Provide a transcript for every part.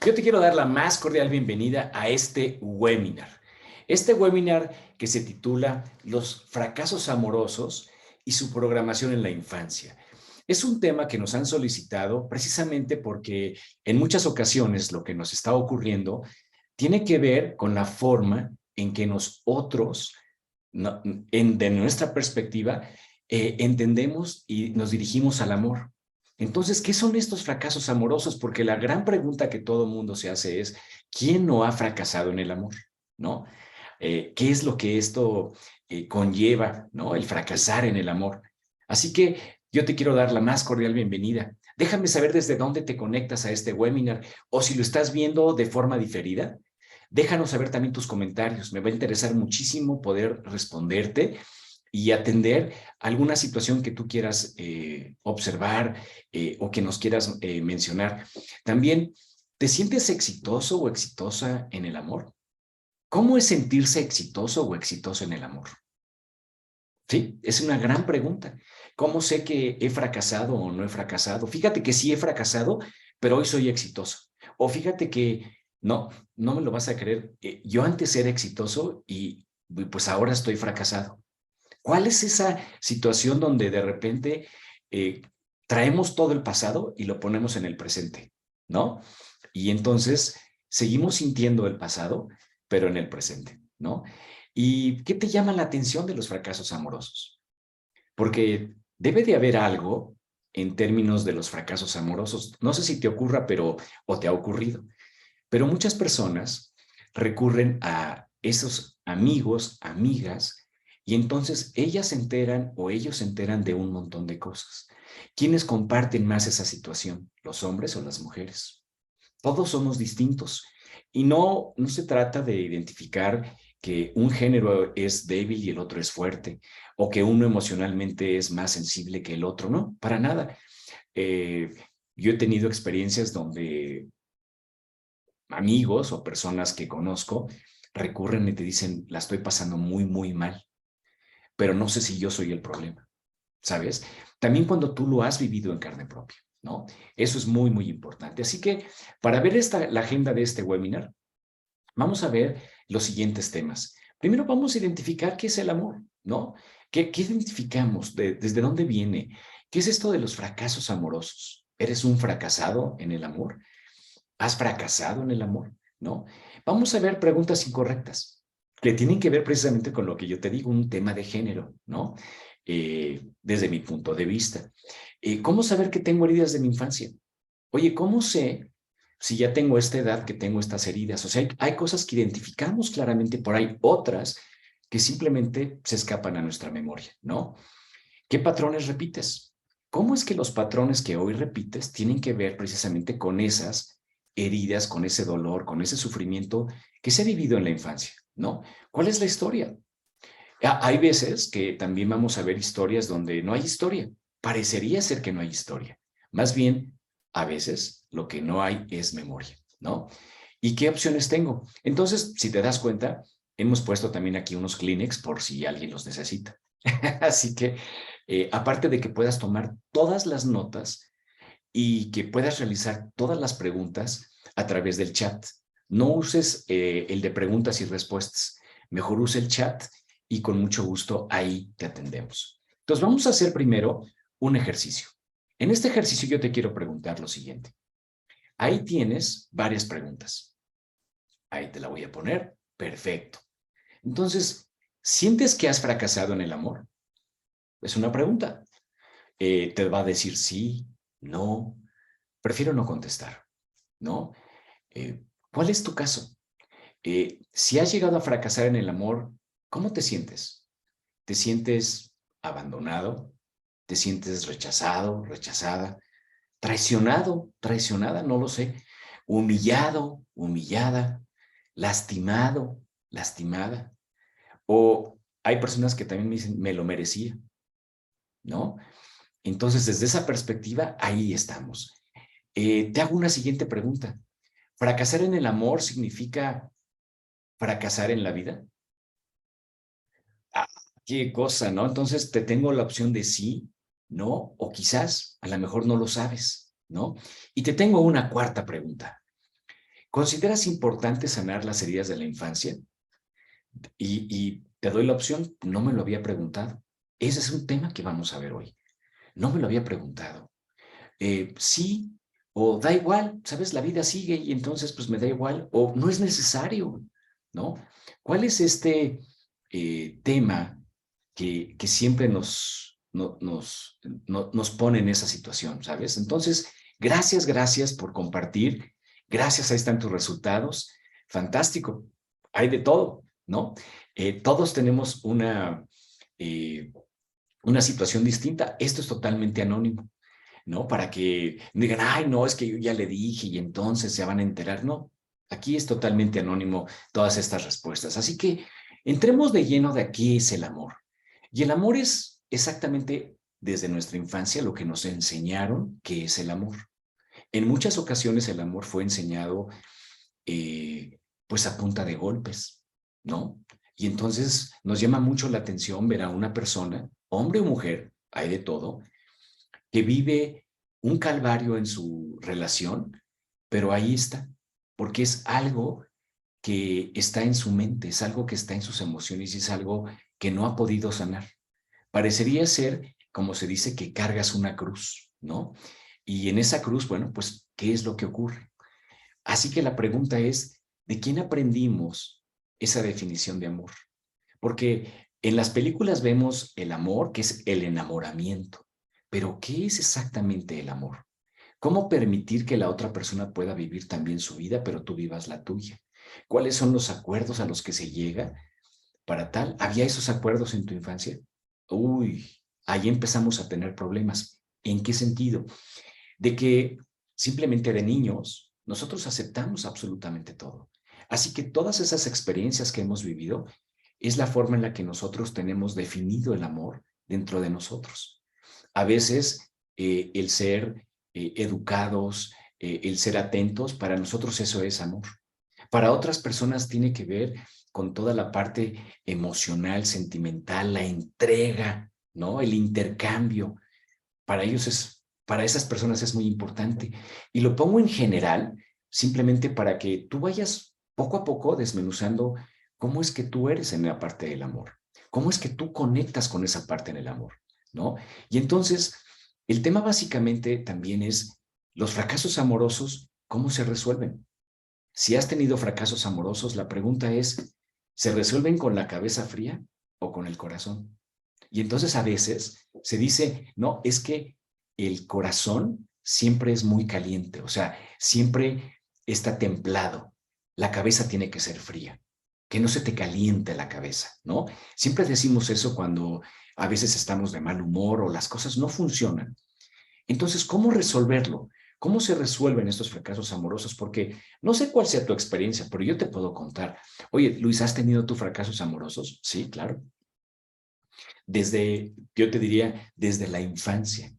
Yo te quiero dar la más cordial bienvenida a este webinar. Este webinar que se titula Los fracasos amorosos y su programación en la infancia. Es un tema que nos han solicitado precisamente porque en muchas ocasiones lo que nos está ocurriendo tiene que ver con la forma en que nosotros, de nuestra perspectiva, entendemos y nos dirigimos al amor. Entonces, ¿qué son estos fracasos amorosos? Porque la gran pregunta que todo mundo se hace es, ¿quién no ha fracasado en el amor? ¿No? ¿Qué es lo que esto conlleva, ¿no? El fracasar en el amor. Así que yo te quiero dar la más cordial bienvenida. Déjame saber desde dónde te conectas a este webinar o si lo estás viendo de forma diferida. Déjanos saber también tus comentarios. Me va a interesar muchísimo poder responderte y atender alguna situación que tú quieras observar o que nos quieras mencionar. También, ¿te sientes exitoso o exitosa en el amor? ¿Cómo es sentirse exitoso o exitoso en el amor? Sí, es una gran pregunta. ¿Cómo sé que he fracasado o no he fracasado? Fíjate que sí he fracasado, pero hoy soy exitoso. O fíjate que no me lo vas a creer. Yo antes era exitoso y pues ahora estoy fracasado. ¿Cuál es esa situación donde de repente eh, traemos todo el pasado y lo ponemos en el presente, ¿no? Y entonces seguimos sintiendo el pasado, pero en el presente, ¿no? ¿Y qué te llama la atención de los fracasos amorosos? Porque debe de haber algo en términos de los fracasos amorosos. No sé si te ocurra, o te ha ocurrido, pero muchas personas recurren a esos amigos, amigas, y entonces ellas se enteran o ellos se enteran de un montón de cosas. ¿Quiénes comparten más esa situación? ¿Los hombres o las mujeres? Todos somos distintos y no se trata de identificar que un género es débil y el otro es fuerte, o que uno emocionalmente es más sensible que el otro, no, para nada. Eh, yo he tenido experiencias donde amigos o personas que conozco recurren y te dicen, la estoy pasando muy, muy mal, pero no sé si yo soy el problema, ¿sabes? También cuando tú lo has vivido en carne propia, ¿no? Eso es muy, muy importante. Así que para ver la agenda de este webinar, vamos a ver los siguientes temas. Primero vamos a identificar qué es el amor, ¿no? ¿Qué identificamos? ¿Desde dónde viene? ¿Qué es esto de los fracasos amorosos? ¿Eres un fracasado en el amor? ¿Has fracasado en el amor? ¿No? Vamos a ver preguntas incorrectas que tienen que ver precisamente con lo que yo te digo, un tema de género, ¿no? Desde mi punto de vista. ¿Cómo saber que tengo heridas de mi infancia? Oye, ¿cómo sé si ya tengo esta edad que tengo estas heridas? O sea, hay cosas que identificamos claramente, por ahí otras que simplemente se escapan a nuestra memoria, ¿no? ¿Qué patrones repites? ¿Cómo es que los patrones que hoy repites tienen que ver precisamente con esas heridas, con ese dolor, con ese sufrimiento que se ha vivido en la infancia, ¿no? ¿Cuál es la historia? Hay veces que también vamos a ver historias donde no hay historia. Parecería ser que no hay historia. Más bien, a veces lo que no hay es memoria, ¿no? ¿Y qué opciones tengo? Entonces, si te das cuenta, hemos puesto también aquí unos Kleenex por si alguien los necesita. Así que, aparte de que puedas tomar todas las notas y que puedas realizar todas las preguntas a través del chat, no uses el de preguntas y respuestas. Mejor use el chat y con mucho gusto ahí te atendemos. Entonces, vamos a hacer primero un ejercicio. En este ejercicio yo te quiero preguntar lo siguiente. Ahí tienes varias preguntas. Ahí te la voy a poner. Perfecto. Entonces, ¿sientes que has fracasado en el amor? Es una pregunta. Te va a decir sí, no, prefiero no contestar, ¿no? ¿Cuál es tu caso? Si has llegado a fracasar en el amor, ¿cómo te sientes? ¿Te sientes abandonado? ¿Te sientes rechazado, rechazada? ¿Traicionado, traicionada? No lo sé. ¿Humillado, humillada? ¿Lastimado, lastimada? O hay personas que también me dicen, me lo merecía, ¿no? Entonces, desde esa perspectiva, ahí estamos. Te hago una siguiente pregunta. ¿Fracasar en el amor significa fracasar en la vida? Ah, qué cosa, ¿no? Entonces te tengo la opción de sí, no, o quizás a lo mejor no lo sabes, ¿no? Y te tengo una cuarta pregunta. ¿Consideras importante sanar las heridas de la infancia? Y te doy la opción, no me lo había preguntado. Ese es un tema que vamos a ver hoy. No me lo había preguntado. Sí, o da igual, ¿sabes? La vida sigue y entonces pues me da igual, o no es necesario, ¿no? ¿Cuál es este tema que siempre nos pone en esa situación, ¿sabes? Entonces, gracias por compartir. Gracias, ahí están tus resultados. Fantástico. Hay de todo, ¿no? Todos tenemos eh, una situación distinta. Esto es totalmente anónimo, ¿no? Para que digan, ay, no, es que yo ya le dije y entonces se van a enterar. No, aquí es totalmente anónimo todas estas respuestas. Así que entremos de lleno de qué es el amor. Y el amor es exactamente desde nuestra infancia lo que nos enseñaron que es el amor. En muchas ocasiones el amor fue enseñado pues a punta de golpes, ¿no? Y entonces nos llama mucho la atención ver a una persona, hombre o mujer, hay de todo, que vive un calvario en su relación, pero ahí está, porque es algo que está en su mente, es algo que está en sus emociones y es algo que no ha podido sanar. Parecería ser, como se dice, que cargas una cruz, ¿no? Y en esa cruz, bueno, pues, ¿qué es lo que ocurre? Así que la pregunta es, ¿de quién aprendimos esa definición de amor? Porque en las películas vemos el amor, que es el enamoramiento. Pero ¿qué es exactamente el amor? ¿Cómo permitir que la otra persona pueda vivir también su vida, pero tú vivas la tuya? ¿Cuáles son los acuerdos a los que se llega para tal? ¿Había esos acuerdos en tu infancia? Uy, ahí empezamos a tener problemas. ¿En qué sentido? De que simplemente de niños nosotros aceptamos absolutamente todo. Así que todas esas experiencias que hemos vivido es la forma en la que nosotros tenemos definido el amor dentro de nosotros. A veces el ser educados, el ser atentos, para nosotros eso es amor. Para otras personas tiene que ver con toda la parte emocional, sentimental, la entrega, ¿no? El intercambio. Para ellos para esas personas es muy importante. Y lo pongo en general, simplemente para que tú vayas poco a poco desmenuzando cómo es que tú eres en la parte del amor, cómo es que tú conectas con esa parte en el amor, ¿no? Y entonces, el tema básicamente también es los fracasos amorosos, ¿cómo se resuelven? Si has tenido fracasos amorosos, la pregunta es, ¿se resuelven con la cabeza fría o con el corazón? Y entonces a veces se dice, no, es que el corazón siempre es muy caliente, o sea, siempre está templado. La cabeza tiene que ser fría, que no se te caliente la cabeza, ¿no? Siempre decimos eso cuando a veces estamos de mal humor o las cosas no funcionan. Entonces, ¿cómo resolverlo? ¿Cómo se resuelven estos fracasos amorosos? Porque no sé cuál sea tu experiencia, pero yo te puedo contar. Oye, Luis, ¿has tenido tú fracasos amorosos? Sí, claro. Yo te diría, desde la infancia,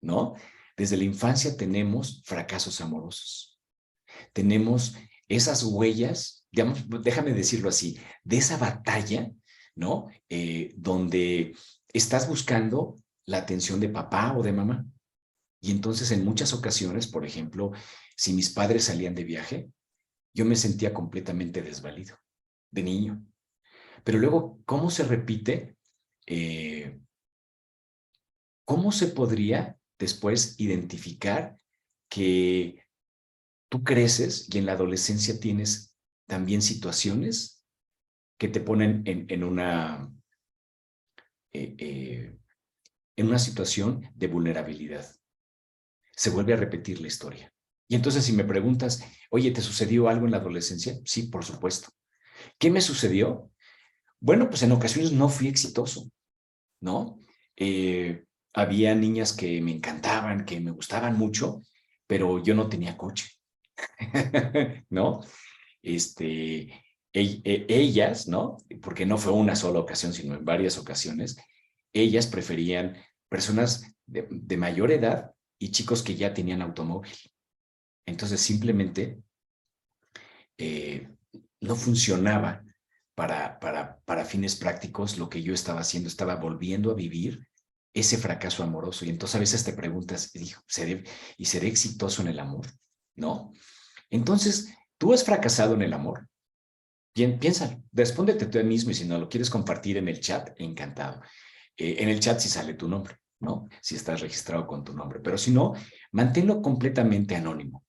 ¿no? Desde la infancia tenemos fracasos amorosos. Tenemos esas huellas, digamos, déjame decirlo así, de esa batalla, ¿no? Donde estás buscando la atención de papá o de mamá. Y entonces en muchas ocasiones, por ejemplo, si mis padres salían de viaje, yo me sentía completamente desvalido de niño. Pero luego, ¿cómo se repite? Eh, ¿Cómo se podría después identificar que tú creces y en la adolescencia tienes también situaciones que te ponen eh, eh, en una situación de vulnerabilidad? Se vuelve a repetir la historia. Y entonces si me preguntas, oye, ¿te sucedió algo en la adolescencia? Sí, por supuesto. ¿Qué me sucedió? Bueno, pues en ocasiones no fui exitoso, ¿no? Había niñas que me encantaban, que me gustaban mucho, pero yo no tenía coche, ¿no? Este, ellas, ¿no? Porque no fue una sola ocasión, sino en varias ocasiones, ellas preferían personas de mayor edad y chicos que ya tenían automóvil. Entonces simplemente eh, no funcionaba para fines prácticos lo que yo estaba haciendo, estaba volviendo a vivir ese fracaso amoroso. Y entonces a veces te preguntas, ¿seré exitoso en el amor? ¿No? Entonces, ¿tú has fracasado en el amor? Bien, piénsalo, respóndete tú mismo y si no lo quieres compartir en el chat, encantado. En el chat si sale tu nombre, ¿no? Si estás registrado con tu nombre, pero si no, manténlo completamente anónimo.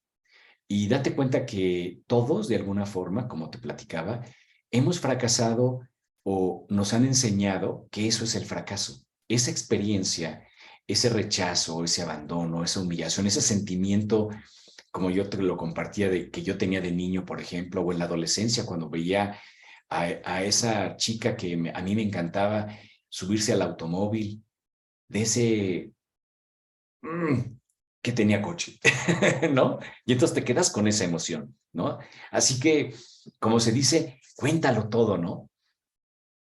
Y date cuenta que todos, de alguna forma, como te platicaba, hemos fracasado o nos han enseñado que eso es el fracaso. Esa experiencia, ese rechazo, ese abandono, esa humillación, ese sentimiento, como yo te lo compartía, de que yo tenía de niño, por ejemplo, o en la adolescencia, cuando veía a esa chica que a mí me encantaba subirse al automóvil, de ese que tenía coche, ¿no? Y entonces te quedas con esa emoción, ¿no? Así que, como se dice, cuéntalo todo, ¿no?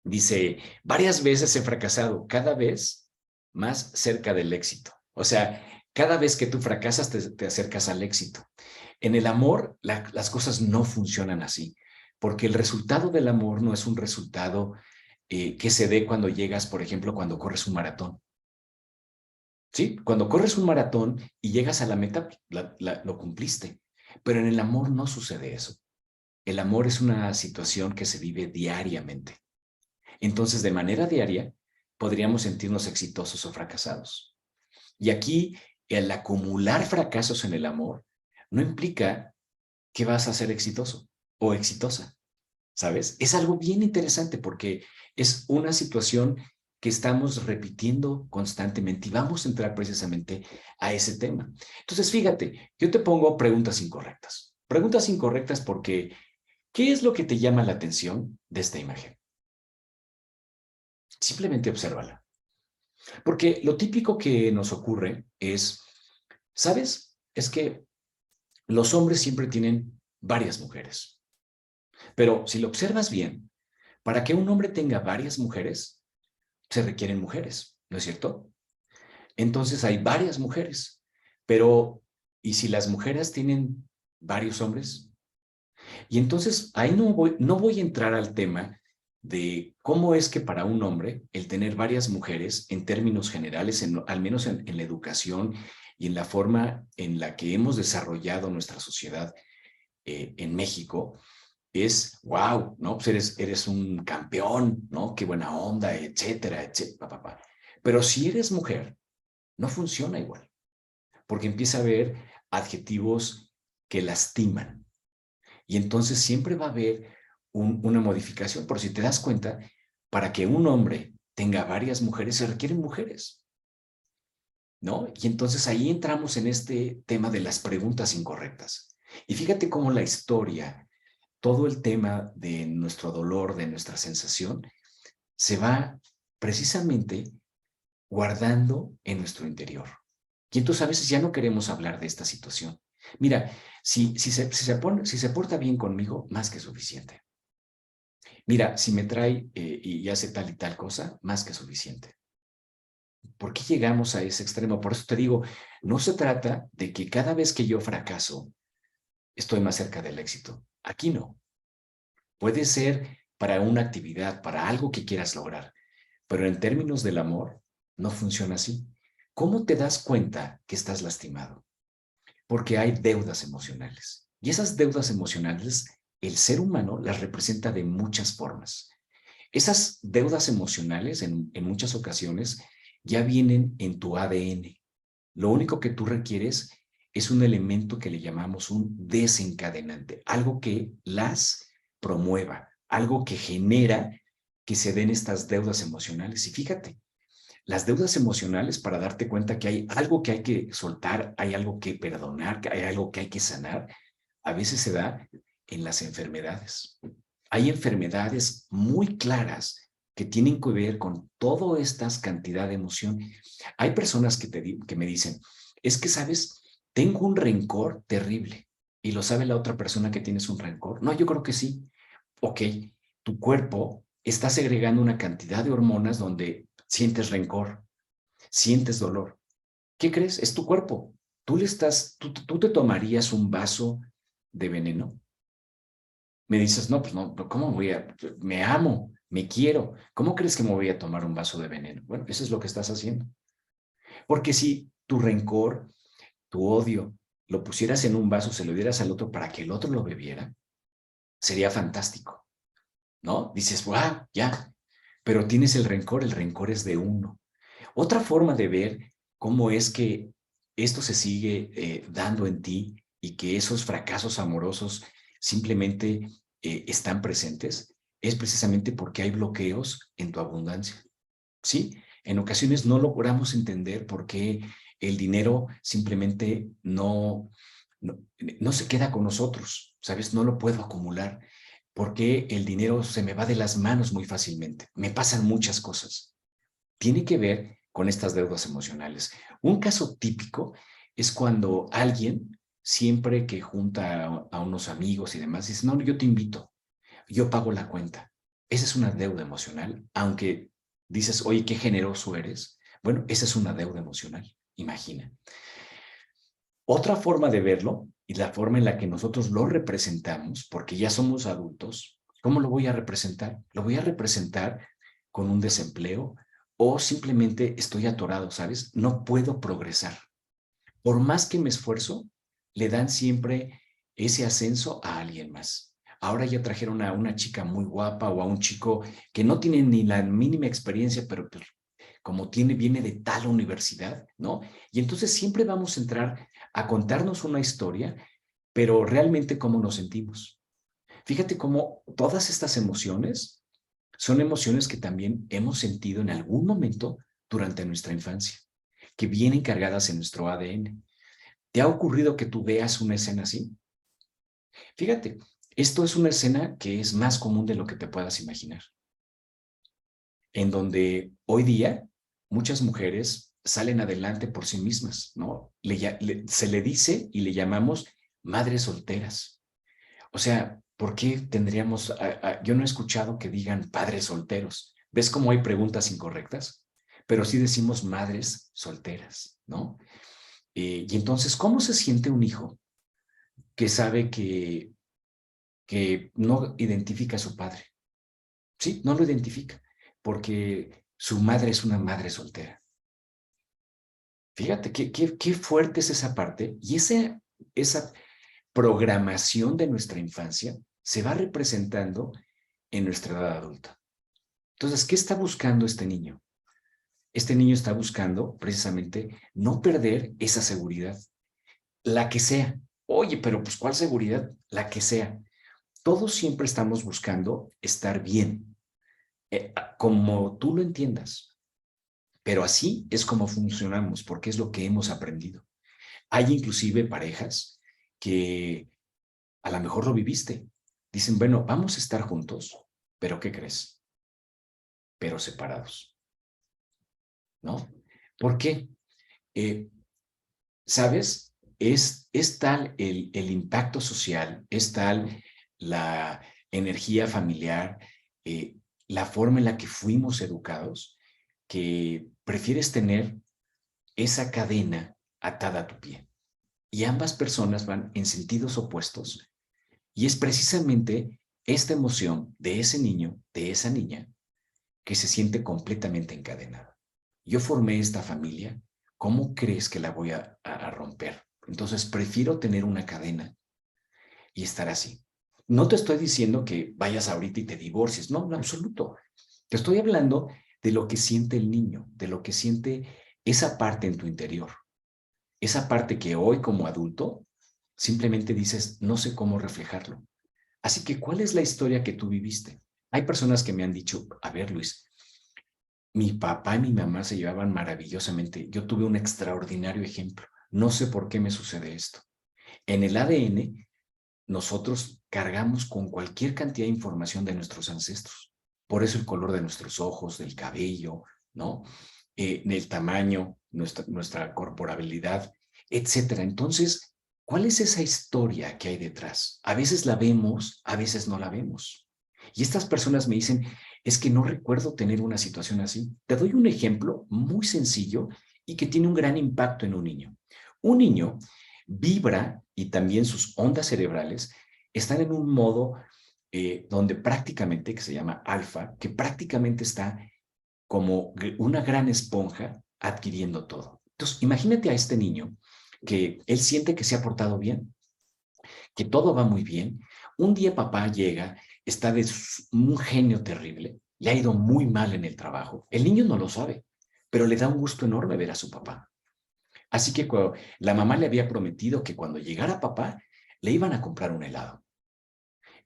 Dice, varias veces he fracasado, cada vez más cerca del éxito. O sea, cada vez que tú fracasas, te acercas al éxito. En el amor, las cosas no funcionan así, porque el resultado del amor no es un resultado que se dé cuando llegas, por ejemplo, cuando corres un maratón. ¿Sí? Cuando corres un maratón y llegas a la meta, lo cumpliste. Pero en el amor no sucede eso. El amor es una situación que se vive diariamente. Entonces, de manera diaria, podríamos sentirnos exitosos o fracasados. Y aquí, el acumular fracasos en el amor no implica que vas a ser exitoso o exitosa, ¿sabes? Es algo bien interesante porque es una situación que estamos repitiendo constantemente y vamos a entrar precisamente a ese tema. Entonces, fíjate, yo te pongo preguntas incorrectas. Preguntas incorrectas porque, ¿qué es lo que te llama la atención de esta imagen? Simplemente obsérvala. Porque lo típico que nos ocurre es, ¿sabes? Es que los hombres siempre tienen varias mujeres. Pero si lo observas bien, para que un hombre tenga varias mujeres, se requieren mujeres, ¿no es cierto? Entonces hay varias mujeres, pero ¿y si las mujeres tienen varios hombres? Y entonces ahí no voy a entrar al tema de cómo es que para un hombre el tener varias mujeres en términos generales, al menos en la educación y en la forma en la que hemos desarrollado nuestra sociedad en México, es wow, ¿no? Pues eres un campeón, ¿no? Qué buena onda, etcétera, etcétera. Pero si eres mujer, no funciona igual, porque empieza a haber adjetivos que lastiman. Y entonces siempre va a haber una modificación. Por si te das cuenta, para que un hombre tenga varias mujeres, se requieren mujeres, ¿no? Y entonces ahí entramos en este tema de las preguntas incorrectas. Y fíjate cómo la historia, todo el tema de nuestro dolor, de nuestra sensación, se va precisamente guardando en nuestro interior. Y entonces a veces ya no queremos hablar de esta situación. Mira, si se porta bien conmigo, más que suficiente. Mira, si me trae y hace tal y tal cosa, más que suficiente. ¿Por qué llegamos a ese extremo? Por eso te digo, no se trata de que cada vez que yo fracaso, estoy más cerca del éxito. Aquí no. Puede ser para una actividad, para algo que quieras lograr, pero en términos del amor, no funciona así. ¿Cómo te das cuenta que estás lastimado? Porque hay deudas emocionales. Y esas deudas emocionales, el ser humano las representa de muchas formas. Esas deudas emocionales, en muchas ocasiones, ya vienen en tu ADN. Lo único que tú requieres es un elemento que le llamamos un desencadenante, algo que las promueva, algo que genera que se den estas deudas emocionales. Y fíjate, las deudas emocionales, para darte cuenta que hay algo que hay que soltar, hay algo que perdonar, que hay algo que hay que sanar, a veces se da en las enfermedades. Hay enfermedades muy claras que tienen que ver con toda esta cantidad de emoción. Hay personas que me dicen, es que, ¿sabes? Tengo un rencor terrible. ¿Y lo sabe la otra persona que tienes un rencor? No, yo creo que sí. Ok, tu cuerpo está segregando una cantidad de hormonas donde sientes rencor, sientes dolor. ¿Qué crees? Es tu cuerpo. Tú te tomarías un vaso de veneno. Me dices, no, pues no, ¿cómo voy a? Me amo, me quiero. ¿Cómo crees que me voy a tomar un vaso de veneno? Bueno, eso es lo que estás haciendo. Porque si tu rencor, tu odio, lo pusieras en un vaso, se lo dieras al otro para que el otro lo bebiera, sería fantástico, ¿no? Dices, ¡guau! Ya, pero tienes el rencor es de uno. Otra forma de ver cómo es que esto se sigue dando en ti y que esos fracasos amorosos simplemente están presentes es precisamente porque hay bloqueos en tu abundancia. ¿Sí? En ocasiones no logramos entender por qué el dinero simplemente no se queda con nosotros, ¿sabes? No lo puedo acumular. Porque el dinero se me va de las manos muy fácilmente. Me pasan muchas cosas. Tiene que ver con estas deudas emocionales. Un caso típico es cuando alguien, siempre que junta a unos amigos y demás, dice, no, yo te invito, yo pago la cuenta. Esa es una deuda emocional, aunque dices, oye, qué generoso eres. Bueno, esa es una deuda emocional, imagina. Otra forma de verlo y la forma en la que nosotros lo representamos, porque ya somos adultos, ¿cómo lo voy a representar? Lo voy a representar con un desempleo o simplemente estoy atorado, ¿sabes? No puedo progresar. Por más que me esfuerzo, le dan siempre ese ascenso a alguien más. Ahora ya trajeron a una chica muy guapa o a un chico que no tiene ni la mínima experiencia, pero pues, como viene de tal universidad, ¿no? Y entonces siempre vamos a entrar a contarnos una historia, pero realmente cómo nos sentimos. Fíjate cómo todas estas emociones son emociones que también hemos sentido en algún momento durante nuestra infancia, que vienen cargadas en nuestro ADN. ¿Te ha ocurrido que tú veas una escena así? Fíjate, esto es una escena que es más común de lo que te puedas imaginar, en donde hoy día muchas mujeres salen adelante por sí mismas, ¿no? Se le dice y le llamamos madres solteras. O sea, ¿por qué tendríamos, yo no he escuchado que digan padres solteros? ¿Ves cómo hay preguntas incorrectas? Pero sí decimos madres solteras, ¿no? Y entonces, ¿cómo se siente un hijo que sabe que no identifica a su padre? Sí, no lo identifica, porque su madre es una madre soltera. Fíjate qué fuerte es esa parte y esa programación de nuestra infancia se va representando en nuestra edad adulta. Entonces, ¿qué está buscando este niño? Este niño está buscando precisamente no perder esa seguridad, la que sea. Oye, pero pues ¿cuál seguridad? La que sea. Todos siempre estamos buscando estar bien, como tú lo entiendas, pero así es como funcionamos, porque es lo que hemos aprendido. Hay inclusive parejas que a lo mejor lo viviste. Dicen, bueno, vamos a estar juntos, pero ¿qué crees? Pero separados, ¿no? ¿Por qué? Eh, ¿Sabes? Es tal el impacto social, es tal la energía familiar, eh, la forma en la que fuimos educados, que prefieres tener esa cadena atada a tu pie. Y ambas personas van en sentidos opuestos. Y es precisamente esta emoción de ese niño, de esa niña, que se siente completamente encadenada. Yo formé esta familia, ¿cómo crees que la voy a romper? Entonces prefiero tener una cadena y estar así. No te estoy diciendo que vayas ahorita y te divorcies, no, en absoluto. Te estoy hablando de lo que siente el niño, de lo que siente esa parte en tu interior, esa parte que hoy como adulto simplemente dices, no sé cómo reflejarlo. Así que, ¿cuál es la historia que tú viviste? Hay personas que me han dicho, a ver, Luis, mi papá y mi mamá se llevaban maravillosamente. Yo tuve un extraordinario ejemplo. No sé por qué me sucede esto. En el ADN, nosotros cargamos con cualquier cantidad de información de nuestros ancestros. Por eso el color de nuestros ojos, del cabello, ¿no? El tamaño, nuestra corporabilidad, etcétera. Entonces, ¿cuál es esa historia que hay detrás? A veces la vemos, a veces no la vemos. Y estas personas me dicen, es que no recuerdo tener una situación así. Te doy un ejemplo muy sencillo y que tiene un gran impacto en un niño. Un niño vibra y también sus ondas cerebrales están en un modo donde prácticamente, que se llama alfa, que prácticamente está como una gran esponja adquiriendo todo. Entonces, imagínate a este niño que él siente que se ha portado bien, que todo va muy bien. Un día papá llega, está de un genio terrible, le ha ido muy mal en el trabajo. El niño no lo sabe, pero le da un gusto enorme ver a su papá. Así que la mamá le había prometido que cuando llegara papá, le iban a comprar un helado.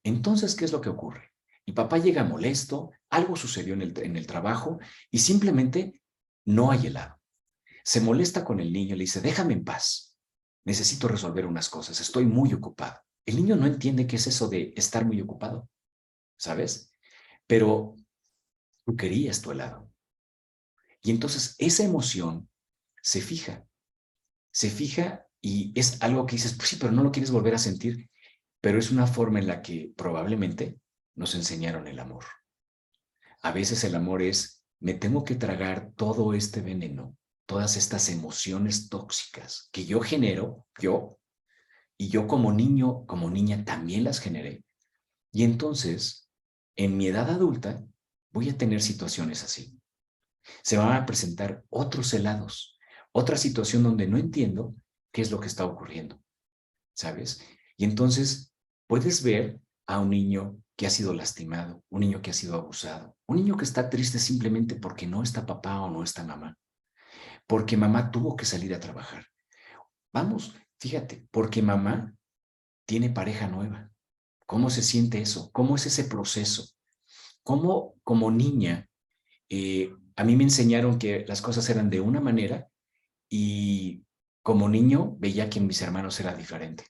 Entonces, ¿qué es lo que ocurre? El papá llega molesto, algo sucedió en el trabajo y simplemente no hay helado. Se molesta con el niño, le dice, déjame en paz, necesito resolver unas cosas, estoy muy ocupado. El niño no entiende qué es eso de estar muy ocupado, ¿sabes? Pero tú querías tu helado. Y entonces esa emoción se fija, se fija y es algo que dices, pues sí, pero no lo quieres volver a sentir, pero es una forma en la que probablemente nos enseñaron el amor. A veces el amor es, me tengo que tragar todo este veneno, todas estas emociones tóxicas que yo genero, y yo como niño, como niña también las generé. Y entonces, en mi edad adulta, voy a tener situaciones así. Se van a presentar otros helados, otra situación donde no entiendo qué es lo que está ocurriendo, ¿sabes? Y entonces puedes ver a un niño que ha sido lastimado, un niño que ha sido abusado, un niño que está triste simplemente porque no está papá o no está mamá, porque mamá tuvo que salir a trabajar. Vamos, fíjate, porque mamá tiene pareja nueva. ¿Cómo se siente eso? ¿Cómo es ese proceso? ¿Cómo como niña a mí me enseñaron que las cosas eran de una manera y como niño veía que en mis hermanos era diferente,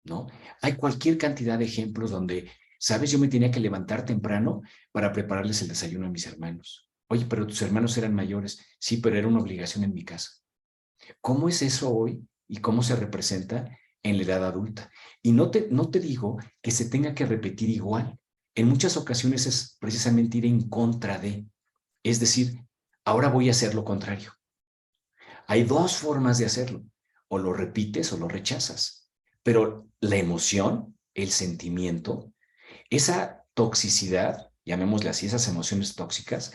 ¿no? Hay cualquier cantidad de ejemplos donde, ¿sabes? Yo me tenía que levantar temprano para prepararles el desayuno a mis hermanos. Oye, pero tus hermanos eran mayores. Sí, pero era una obligación en mi casa. ¿Cómo es eso hoy y cómo se representa en la edad adulta? Y no te digo que se tenga que repetir igual. En muchas ocasiones es precisamente ir en contra de, es decir, ahora voy a hacer lo contrario. Hay dos formas de hacerlo, o lo repites o lo rechazas, pero la emoción, el sentimiento, esa toxicidad, llamémosle así, esas emociones tóxicas,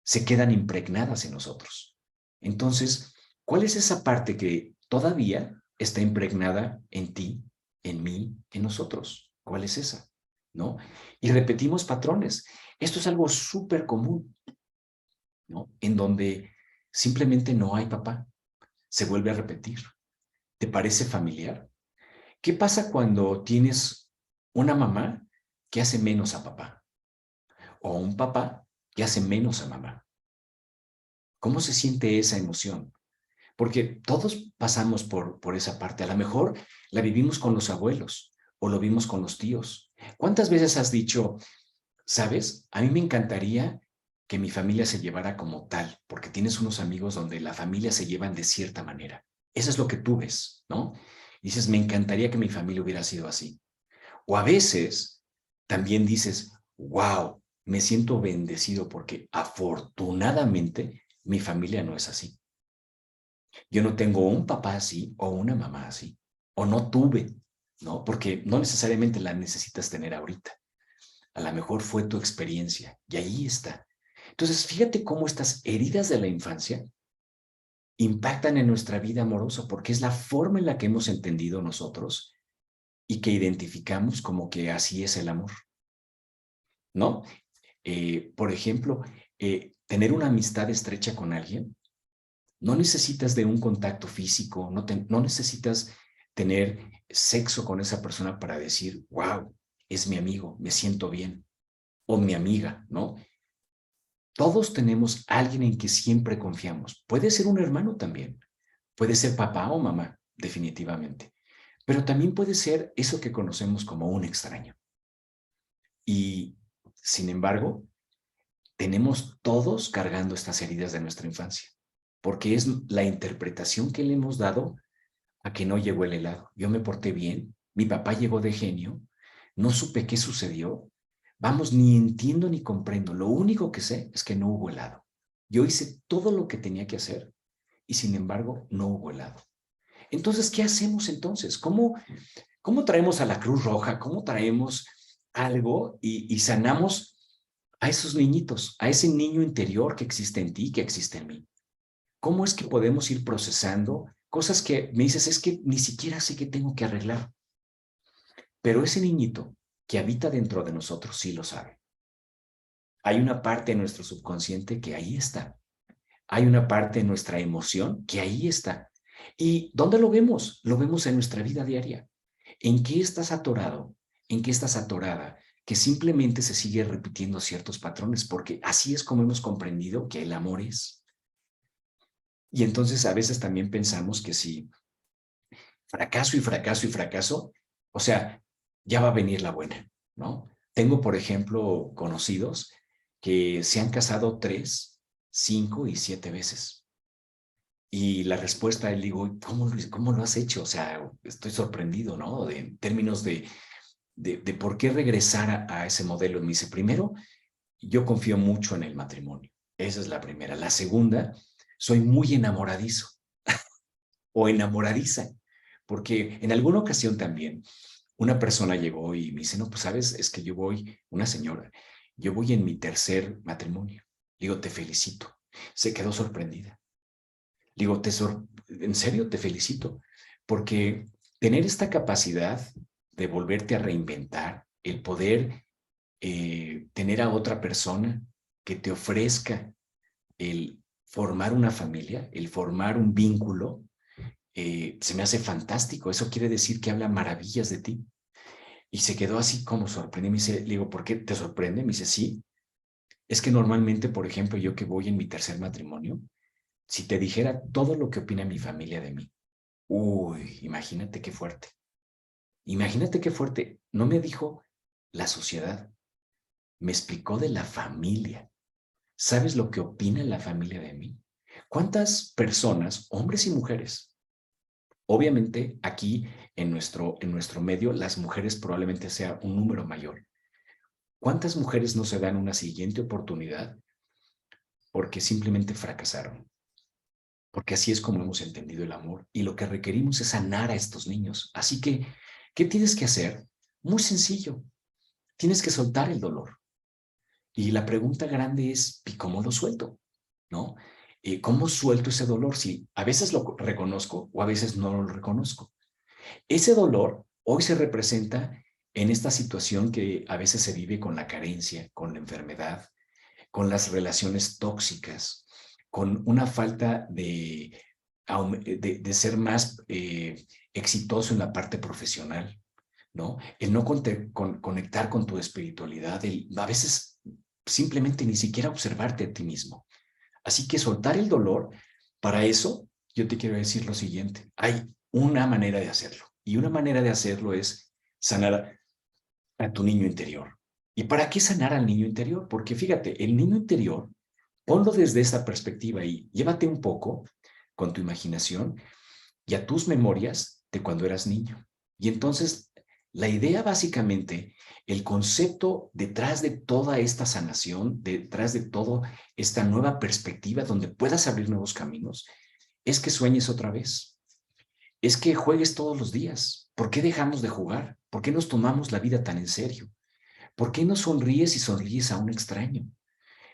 se quedan impregnadas en nosotros. Entonces, ¿cuál es esa parte que todavía está impregnada en ti, en mí, en nosotros? ¿Cuál es esa? ¿No? Y repetimos patrones. Esto es algo súper común, ¿no? En donde simplemente no hay papá. Se vuelve a repetir. ¿Te parece familiar? ¿Qué pasa cuando tienes una mamá que hace menos a papá o un papá que hace menos a mamá? ¿Cómo se siente esa emoción? Porque todos pasamos por esa parte. A lo mejor la vivimos con los abuelos o lo vimos con los tíos. ¿Cuántas veces has dicho, sabes, a mí me encantaría que mi familia se llevara como tal, porque tienes unos amigos donde la familia se llevan de cierta manera? Eso es lo que tú ves, ¿no? Y dices, me encantaría que mi familia hubiera sido así. O a veces también dices, wow, me siento bendecido porque afortunadamente mi familia no es así. Yo no tengo un papá así o una mamá así, o no tuve, ¿no? Porque no necesariamente la necesitas tener ahorita. A lo mejor fue tu experiencia y ahí está. Entonces, fíjate cómo estas heridas de la infancia impactan en nuestra vida amorosa, porque es la forma en la que hemos entendido nosotros y que identificamos como que así es el amor, ¿no? Por ejemplo, tener una amistad estrecha con alguien, no necesitas de un contacto físico, no necesitas tener sexo con esa persona para decir, wow, es mi amigo, me siento bien, o mi amiga, ¿no? Todos tenemos alguien en que siempre confiamos. Puede ser un hermano también, puede ser papá o mamá, definitivamente, pero también puede ser eso que conocemos como un extraño. Y, sin embargo, tenemos todos cargando estas heridas de nuestra infancia, porque es la interpretación que le hemos dado a que no llegó el helado. Yo me porté bien, mi papá llegó de genio, no supe qué sucedió, vamos, ni entiendo ni comprendo, lo único que sé es que no hubo helado. Yo hice todo lo que tenía que hacer y sin embargo no hubo helado. Entonces, ¿qué hacemos entonces? ¿Cómo traemos a la Cruz Roja? ¿Cómo traemos algo y sanamos a esos niñitos, a ese niño interior que existe en ti, que existe en mí? ¿Cómo es que podemos ir procesando cosas que me dices, es que ni siquiera sé qué tengo que arreglar. Pero ese niñito que habita dentro de nosotros sí lo sabe. Hay una parte de nuestro subconsciente que ahí está. Hay una parte de nuestra emoción que ahí está. ¿Y dónde lo vemos? Lo vemos en nuestra vida diaria. ¿En qué estás atorado? ¿En qué estás atorada? Que simplemente se sigue repitiendo ciertos patrones, porque así es como hemos comprendido que el amor es. Y entonces a veces también pensamos que si fracaso y fracaso y fracaso, o sea, ya va a venir la buena, ¿no? Tengo, por ejemplo, conocidos que se han casado 3, 5 y 7 veces. Y la respuesta, él digo, ¿cómo lo has hecho? O sea, estoy sorprendido, ¿no? En términos de por qué regresar a ese modelo. Me dice, primero, yo confío mucho en el matrimonio. Esa es la primera. La segunda, soy muy enamoradizo o enamoradiza, porque en alguna ocasión también una persona llegó y me dice, no, pues sabes, es que una señora, yo voy en mi tercer matrimonio. Digo, te felicito. Se quedó sorprendida. Digo, en serio, te felicito, porque tener esta capacidad de volverte a reinventar, el poder tener a otra persona que te ofrezca el formar una familia, el formar un vínculo, se me hace fantástico. Eso quiere decir que habla maravillas de ti. Y se quedó así como sorprendido. Me dice, le digo, ¿por qué te sorprende? Me dice, sí, es que normalmente, por ejemplo, yo que voy en mi tercer matrimonio, si te dijera todo lo que opina mi familia de mí, uy, imagínate qué fuerte. Imagínate qué fuerte. No me dijo la sociedad, me explicó de la familia. ¿Sabes lo que opina la familia de mí? ¿Cuántas personas, hombres y mujeres? Obviamente aquí en nuestro medio las mujeres probablemente sea un número mayor. ¿Cuántas mujeres no se dan una siguiente oportunidad porque simplemente fracasaron? Porque así es como hemos entendido el amor y lo que requerimos es sanar a estos niños. Así que, ¿qué tienes que hacer? Muy sencillo. Tienes que soltar el dolor. Y la pregunta grande es, ¿y cómo lo suelto? ¿No? ¿Cómo suelto ese dolor? Si a veces lo reconozco o a veces no lo reconozco. Ese dolor hoy se representa en esta situación que a veces se vive con la carencia, con la enfermedad, con las relaciones tóxicas, con una falta de ser más exitoso en la parte profesional, ¿no? El no conectar con tu espiritualidad, a veces simplemente ni siquiera observarte a ti mismo. Así que soltar el dolor, para eso yo te quiero decir lo siguiente, hay una manera de hacerlo y una manera de hacerlo es sanar a tu niño interior. ¿Y para qué sanar al niño interior? Porque fíjate, el niño interior, ponlo desde esta perspectiva y llévate un poco con tu imaginación y a tus memorias de cuando eras niño. Y entonces, la idea básicamente, el concepto detrás de toda esta sanación, detrás de toda esta nueva perspectiva donde puedas abrir nuevos caminos, es que sueñes otra vez, es que juegues todos los días. ¿Por qué dejamos de jugar? ¿Por qué nos tomamos la vida tan en serio? ¿Por qué no sonríes y sonríes a un extraño?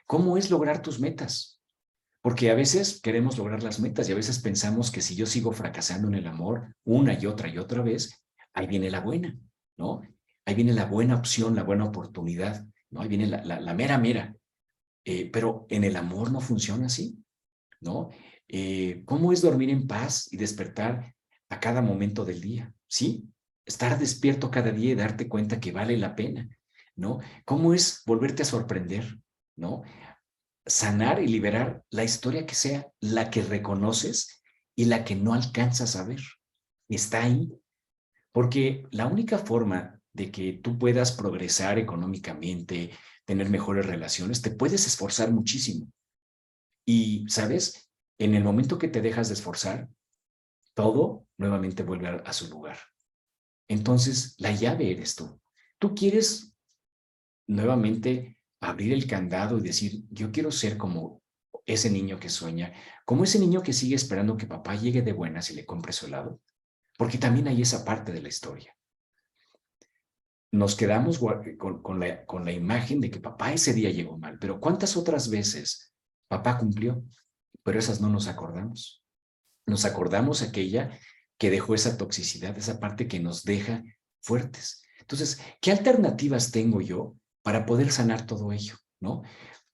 ¿Cómo es lograr tus metas? Porque a veces queremos lograr las metas y a veces pensamos que si yo sigo fracasando en el amor una y otra vez, ahí viene la buena, ¿no? Ahí viene la buena opción, la buena oportunidad, ¿no? Ahí viene la mera mera. Pero en el amor no funciona así, ¿no? ¿Cómo es dormir en paz y despertar a cada momento del día? ¿Sí? Estar despierto cada día y darte cuenta que vale la pena, ¿no? ¿Cómo es volverte a sorprender, ¿no? Sanar y liberar la historia que sea, la que reconoces y la que no alcanzas a ver. Está ahí, porque la única forma de que tú puedas progresar económicamente, tener mejores relaciones, te puedes esforzar muchísimo. Y, ¿sabes? En el momento que te dejas de esforzar, todo nuevamente vuelve a su lugar. Entonces, la llave eres tú. Tú quieres nuevamente abrir el candado y decir, yo quiero ser como ese niño que sueña, como ese niño que sigue esperando que papá llegue de buenas y le compre su helado, porque también hay esa parte de la historia. Nos quedamos con la imagen de que papá ese día llegó mal, pero ¿cuántas otras veces papá cumplió? Pero esas no nos acordamos. nos acordamos aquella que dejó esa toxicidad, esa parte que nos deja fuertes. Entonces, ¿qué alternativas tengo yo para poder sanar todo ello? ¿No?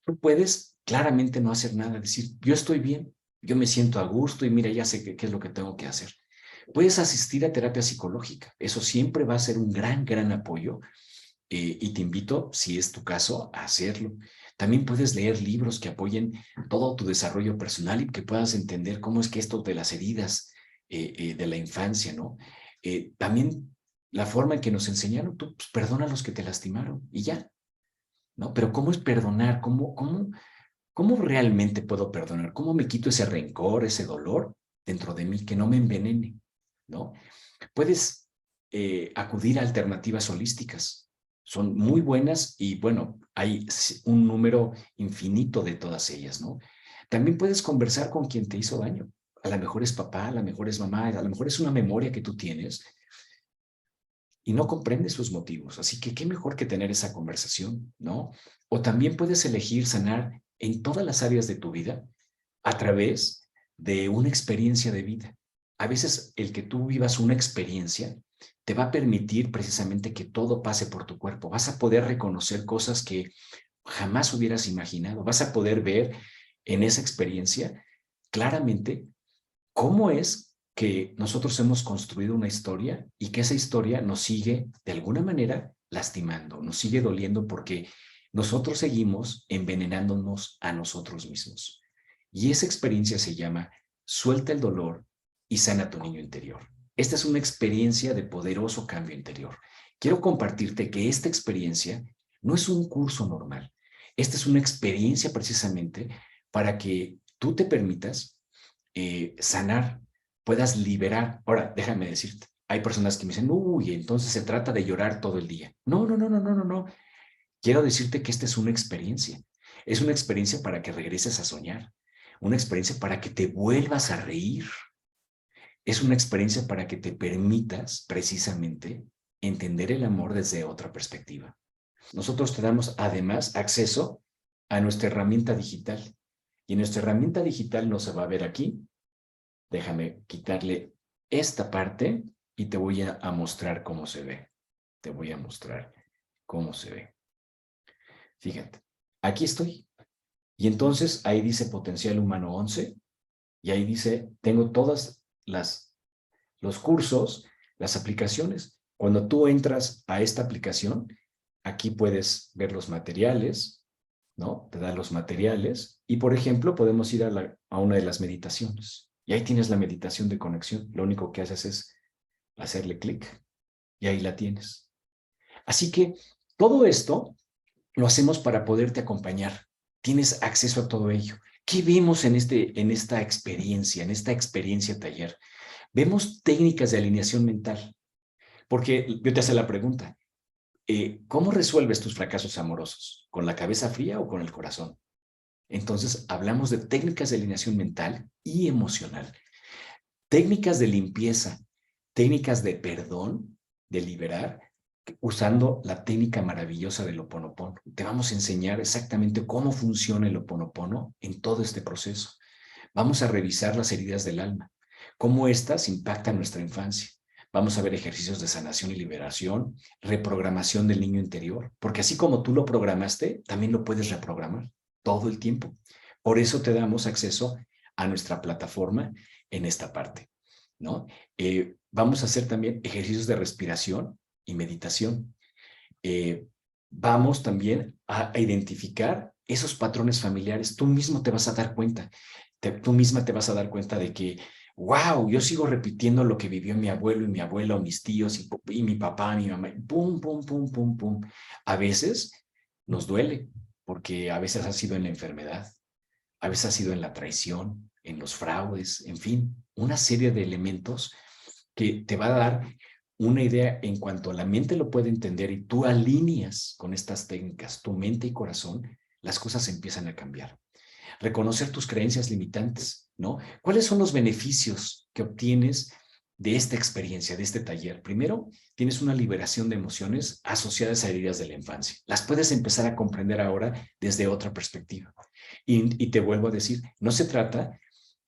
Tú puedes claramente no hacer nada, decir, yo estoy bien, yo me siento a gusto y mira, ya sé qué es lo que tengo que hacer. Puedes asistir a terapia psicológica, eso siempre va a ser un gran apoyo y te invito, si es tu caso, a hacerlo. También puedes leer libros que apoyen todo tu desarrollo personal y que puedas entender cómo es que esto de las heridas de la infancia, ¿no? También la forma en que nos enseñaron, tú pues, perdona a los que te lastimaron y ya, ¿no? Pero ¿cómo es perdonar? ¿Cómo realmente puedo perdonar? ¿Cómo me quito ese rencor, ese dolor dentro de mí que no me envenene, ¿no? Puedes acudir a alternativas holísticas. Son muy buenas y bueno, hay un número infinito de todas ellas, ¿no? También puedes conversar con quien te hizo daño. A lo mejor es papá, a lo mejor es mamá, a lo mejor es una memoria que tú tienes y no comprendes sus motivos. Así que qué mejor que tener esa conversación, ¿no? O también puedes elegir sanar en todas las áreas de tu vida a través de una experiencia de vida. A veces el que tú vivas una experiencia te va a permitir precisamente que todo pase por tu cuerpo. Vas a poder reconocer cosas que jamás hubieras imaginado. Vas a poder ver en esa experiencia claramente cómo es que nosotros hemos construido una historia y que esa historia nos sigue de alguna manera lastimando, nos sigue doliendo porque nosotros seguimos envenenándonos a nosotros mismos. Y esa experiencia se llama Suelta el dolor y sana tu niño interior. Esta es una experiencia de poderoso cambio interior. Quiero compartirte que esta experiencia no es un curso normal. Esta es una experiencia precisamente para que tú te permitas sanar, puedas liberar. Ahora, déjame decirte, hay personas que me dicen, uy, entonces se trata de llorar todo el día. No, no, no, no, no, no, no. Quiero decirte que esta es una experiencia. Es una experiencia para que regreses a soñar, una experiencia para que te vuelvas a reír. Es una experiencia para que te permitas precisamente entender el amor desde otra perspectiva. Nosotros te damos además acceso a nuestra herramienta digital. Y nuestra herramienta digital no se va a ver aquí. Déjame quitarle esta parte y te voy a mostrar cómo se ve. Te voy a mostrar cómo se ve. Fíjate, aquí estoy. Y entonces ahí dice potencial humano 11 y ahí dice, tengo todas los cursos, las aplicaciones. Cuando tú entras a esta aplicación, aquí puedes ver los materiales, ¿no? Te da los materiales y, por ejemplo, podemos ir a una de las meditaciones. Y ahí tienes la meditación de conexión. Lo único que haces es hacerle clic y ahí la tienes. Así que todo esto lo hacemos para poderte acompañar. Tienes acceso a todo ello. ¿Qué vemos en esta experiencia taller? Vemos técnicas de alineación mental, porque yo te hago la pregunta, ¿cómo resuelves tus fracasos amorosos? ¿Con la cabeza fría o con el corazón? Entonces, hablamos de técnicas de alineación mental y emocional, técnicas de limpieza, técnicas de perdón, de liberar, usando la técnica maravillosa del Ho Oponopono. Te vamos a enseñar exactamente cómo funciona el Ho Oponopono en todo este proceso. Vamos a revisar las heridas del alma, cómo éstas impactan nuestra infancia. Vamos a ver ejercicios de sanación y liberación, reprogramación del niño interior, porque así como tú lo programaste, también lo puedes reprogramar todo el tiempo. Por eso te damos acceso a nuestra plataforma en esta parte, ¿no? Vamos a hacer también ejercicios de respiración y meditación. Vamos también a identificar esos patrones familiares. Tú mismo te vas a dar cuenta, tú misma te vas a dar cuenta de que, wow, yo sigo repitiendo lo que vivió mi abuelo y mi abuela o mis tíos y mi papá, mi mamá, pum, pum, pum, pum, pum. A veces nos duele, porque a veces ha sido en la enfermedad, a veces ha sido en la traición, en los fraudes, en fin, una serie de elementos que te va a dar una idea en cuanto la mente lo puede entender y tú alineas con estas técnicas tu mente y corazón, las cosas empiezan a cambiar. Reconocer tus creencias limitantes, ¿no? ¿Cuáles son los beneficios que obtienes de esta experiencia, de este taller? Primero, tienes una liberación de emociones asociadas a heridas de la infancia. Las puedes empezar a comprender ahora desde otra perspectiva. Y te vuelvo a decir, no se trata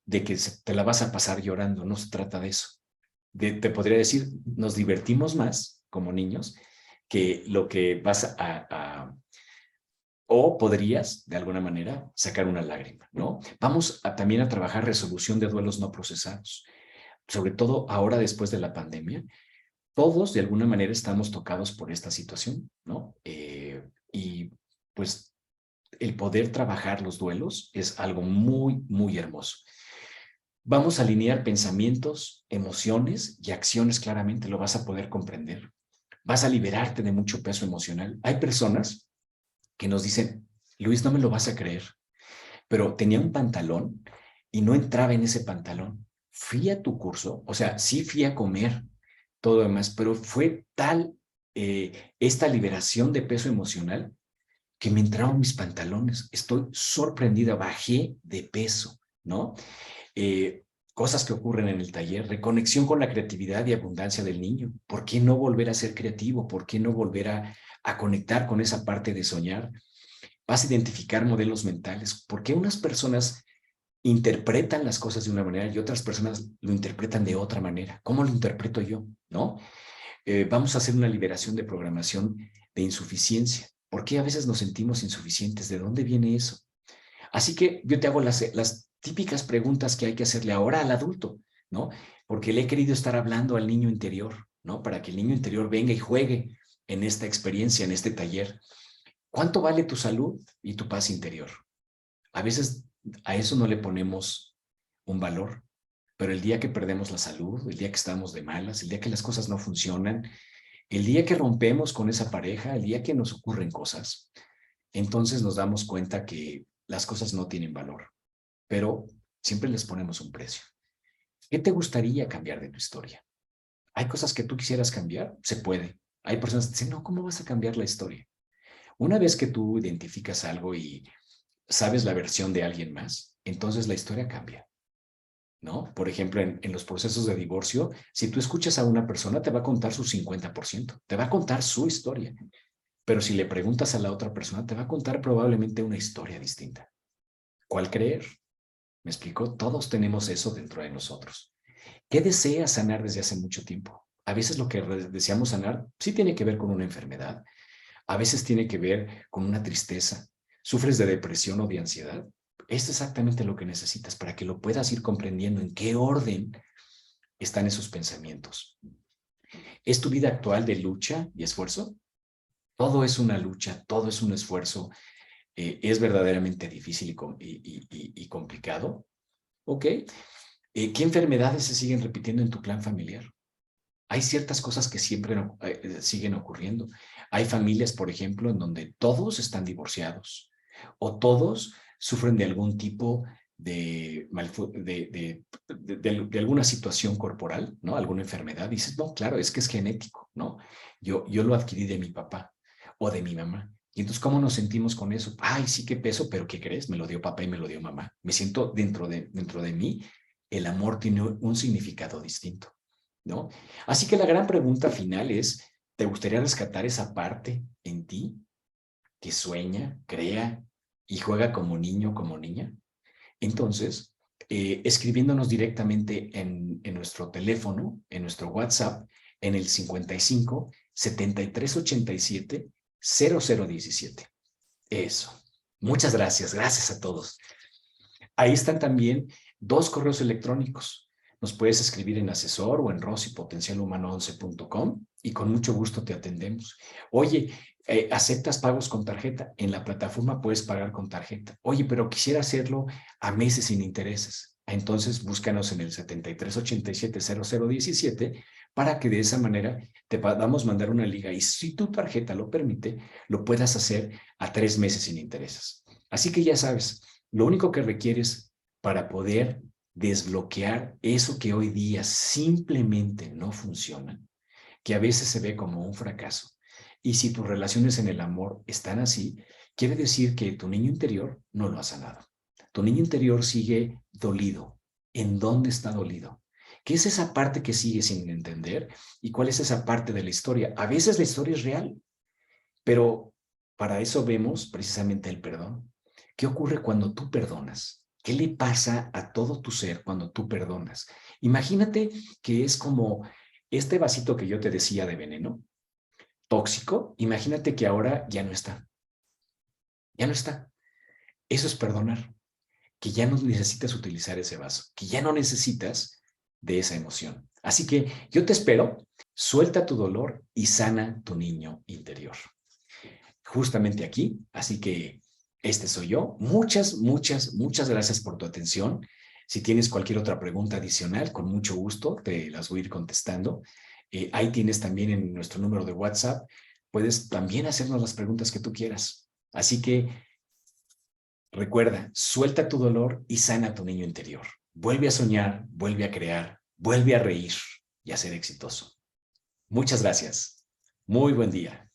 de que te la vas a pasar llorando, no se trata de eso. Te podría decir, nos divertimos más como niños que lo que vas o podrías, de alguna manera, sacar una lágrima, ¿no? Vamos también a trabajar resolución de duelos no procesados, sobre todo ahora después de la pandemia. Todos, de alguna manera, estamos tocados por esta situación, ¿no? Y pues el poder trabajar los duelos es algo muy, muy hermoso. Vamos a alinear pensamientos, emociones y acciones claramente, lo vas a poder comprender. Vas a liberarte de mucho peso emocional. Hay personas que nos dicen, Luis, no me lo vas a creer, pero tenía un pantalón y no entraba en ese pantalón. Fui a tu curso, o sea, sí fui a comer, todo lo demás, pero fue tal esta liberación de peso emocional que me entraron mis pantalones. Estoy sorprendida, bajé de peso, ¿no? Cosas que ocurren en el taller, reconexión con la creatividad y abundancia del niño. ¿Por qué no volver a ser creativo? ¿Por qué no volver a conectar con esa parte de soñar? Vas a identificar modelos mentales. ¿Por qué unas personas interpretan las cosas de una manera y otras personas lo interpretan de otra manera? ¿Cómo lo interpreto yo? ¿No? Vamos a hacer una liberación de programación de insuficiencia. ¿Por qué a veces nos sentimos insuficientes? ¿De dónde viene eso? Así que yo te hago las típicas preguntas que hay que hacerle ahora al adulto, ¿no? Porque le he querido estar hablando al niño interior, ¿no? Para que el niño interior venga y juegue en esta experiencia, en este taller. ¿Cuánto vale tu salud y tu paz interior? A veces a eso no le ponemos un valor, pero el día que perdemos la salud, el día que estamos de malas, el día que las cosas no funcionan, el día que rompemos con esa pareja, el día que nos ocurren cosas, entonces nos damos cuenta que las cosas no tienen valor, pero siempre les ponemos un precio. ¿Qué te gustaría cambiar de tu historia? ¿Hay cosas que tú quisieras cambiar? Se puede. Hay personas que dicen, no, ¿cómo vas a cambiar la historia? Una vez que tú identificas algo y sabes la versión de alguien más, entonces la historia cambia, ¿no? Por ejemplo, en los procesos de divorcio, si tú escuchas a una persona, te va a contar su 50%, te va a contar su historia. Pero si le preguntas a la otra persona, te va a contar probablemente una historia distinta. ¿Cuál creer? ¿Me explico? Todos tenemos eso dentro de nosotros. ¿Qué deseas sanar desde hace mucho tiempo? A veces lo que deseamos sanar sí tiene que ver con una enfermedad, a veces tiene que ver con una tristeza. ¿Sufres de depresión o de ansiedad? Es exactamente lo que necesitas para que lo puedas ir comprendiendo en qué orden están esos pensamientos. ¿Es tu vida actual de lucha y esfuerzo? Todo es una lucha, todo es un esfuerzo. Es verdaderamente difícil y complicado. ¿Ok? ¿Qué enfermedades se siguen repitiendo en tu clan familiar? Hay ciertas cosas que siempre siguen ocurriendo. Hay familias, por ejemplo, en donde todos están divorciados o todos sufren de algún tipo de alguna situación corporal, ¿no? Alguna enfermedad. Dices, no, claro, es que es genético, ¿no? Yo lo adquirí de mi papá o de mi mamá. Y entonces, ¿cómo nos sentimos con eso? Ay, sí, qué peso, pero ¿qué crees? Me lo dio papá y me lo dio mamá. Me siento dentro de mí, el amor tiene un significado distinto, ¿no? Así que la gran pregunta final es, ¿te gustaría rescatar esa parte en ti que sueña, crea y juega como niño, como niña? Entonces, escribiéndonos directamente en nuestro teléfono, en nuestro WhatsApp, en el 55 73 87 0017. Eso. Muchas gracias. Gracias a todos. Ahí están también 2 correos electrónicos. Nos puedes escribir en asesor o en rosipotencialhumano11.com y con mucho gusto te atendemos. Oye, ¿aceptas pagos con tarjeta? En la plataforma puedes pagar con tarjeta. Oye, pero quisiera hacerlo a meses sin intereses. Entonces búscanos en el 73870017 para que de esa manera te podamos mandar una liga y si tu tarjeta lo permite, lo puedas hacer a 3 meses sin intereses. Así que ya sabes, lo único que requieres para poder desbloquear eso que hoy día simplemente no funciona, que a veces se ve como un fracaso. Y si tus relaciones en el amor están así, quiere decir que tu niño interior no lo ha sanado. Tu niño interior sigue dolido. ¿En dónde está dolido? ¿Qué es esa parte que sigue sin entender? ¿Y cuál es esa parte de la historia? A veces la historia es real, pero para eso vemos precisamente el perdón. ¿Qué ocurre cuando tú perdonas? ¿Qué le pasa a todo tu ser cuando tú perdonas? Imagínate que es como este vasito que yo te decía de veneno tóxico. Imagínate que ahora ya no está. Ya no está. Eso es perdonar. Que ya no necesitas utilizar ese vaso. Que ya no necesitas de esa emoción. Así que yo te espero. Suelta tu dolor y sana tu niño interior. Justamente aquí. Así que este soy yo. Muchas gracias por tu atención. Si tienes cualquier otra pregunta adicional, con mucho gusto te las voy a ir contestando. Ahí tienes también en nuestro número de WhatsApp. Puedes también hacernos las preguntas que tú quieras. Así que recuerda, suelta tu dolor y sana tu niño interior. Vuelve a soñar, vuelve a crear, vuelve a reír y a ser exitoso. Muchas gracias. Muy buen día.